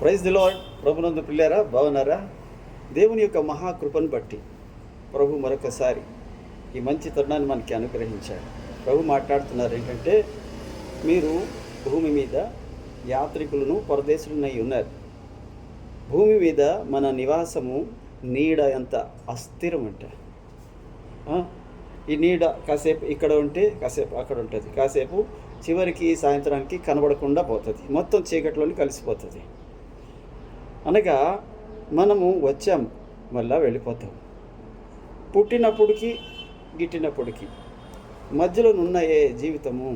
Praise the lord. ప్రభునందు పిల్లారా, బాగున్నారా? దేవుని యొక్క మహాకృపను బట్టి ప్రభు మరొకసారి ఈ మంచి తరుణాన్ని మనకి అనుగ్రహించాడు. ప్రభు మాట్లాడుతున్నారు ఏంటంటే, మీరు భూమి మీద యాత్రికులను పరదేశులనై ఉన్నారు. భూమి మీద మన నివాసము నీడ ఎంత అస్థిరం అంటే, ఈ నీడ కాసేపు ఇక్కడ ఉంటే కాసేపు అక్కడ ఉంటుంది, కాసేపు చివరికి సాయంత్రానికి కనబడకుండా పోతుంది, మొత్తం చీకట్లోని కలిసిపోతుంది. అనగా మనము వచ్చాం, మళ్ళా వెళ్ళిపోతాం. పుట్టినప్పటికి గిట్టినప్పటికీ మధ్యలో ఉన్న ఏ జీవితము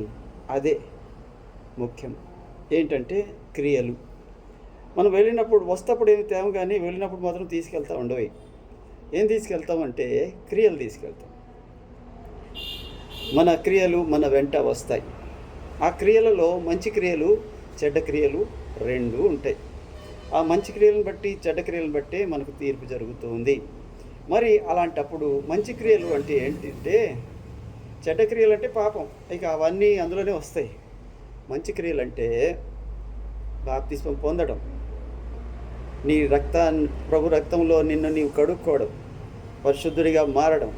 అదే ముఖ్యం. ఏంటంటే క్రియలు. మనం వెళ్ళినప్పుడు వస్తప్పుడు ఏమి తేము, కానీ వెళ్ళినప్పుడు మాత్రం తీసుకెళ్తా ఉండవు. ఏం తీసుకెళ్తామంటే క్రియలు తీసుకెళ్తాం. మన క్రియలు మన వెంట వస్తాయి. ఆ క్రియలలో మంచి క్రియలు చెడ్డ క్రియలు రెండు ఉంటాయి. ఆ మంచి క్రియలను బట్టి చెడ్డ క్రియలను బట్టి మనకు తీర్పు జరుగుతుంది. మరి అలాంటప్పుడు మంచి క్రియలు అంటే ఏంటంటే, చెడ్డ క్రియలు అంటే పాపం, ఇక అవన్నీ అందులోనే వస్తాయి. మంచి క్రియలు అంటే బాప్తిస్మం పొందడం, నీ ప్రభు రక్తంలో నిన్ను నీవు కడుక్కోవడం, పరిశుద్ధుడిగా మారడం,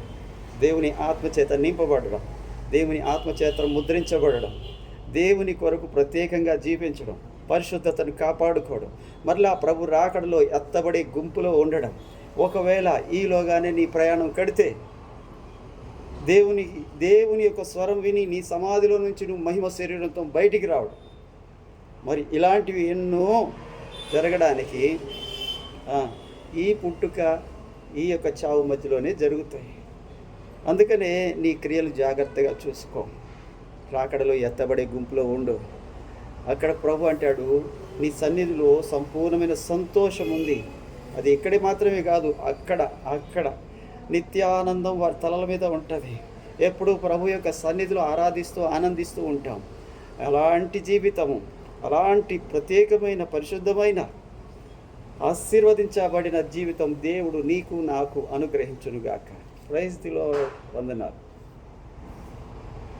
దేవుని ఆత్మచేత నింపబడడం, దేవుని ఆత్మచేత ముద్రించబడడం, దేవుని కొరకు ప్రత్యేకంగా జీవించడం, పరిశుద్ధతను కాపాడుకోవడం, మరలా ప్రభు రాకడలో ఎత్తబడే గుంపులో ఉండడం. ఒకవేళ ఈలోగానే నీ ప్రయాణం కడితే దేవుని యొక్క స్వరం విని నీ సమాధిలో నుంచి నువ్వు మహిమ శరీరంతో బయటికి రావడం. మరి ఇలాంటివి ఎన్నో జరగడానికి ఈ పుట్టుక ఈ యొక్క చావు మధ్యలోనే జరుగుతాయి. అందుకనే నీ క్రియలు జాగ్రత్తగా చూసుకో. రాకడలో ఎత్తబడే గుంపులో ఉండు. అక్కడ ప్రభు అంటాడు, నీ సన్నిధిలో సంపూర్ణమైన సంతోషం ఉంది. అది ఇక్కడే మాత్రమే కాదు, అక్కడ నిత్యానందం వారి తలల మీద ఉంటుంది. ఎప్పుడూ ప్రభు యొక్క సన్నిధిలో ఆరాధిస్తూ ఆనందిస్తూ ఉంటాం. అలాంటి జీవితము, అలాంటి ప్రత్యేకమైన పరిశుద్ధమైన ఆశీర్వదించబడిన జీవితం దేవుడు నీకు నాకు అనుగ్రహించునుగాక. Praise the lord. వందనాలు.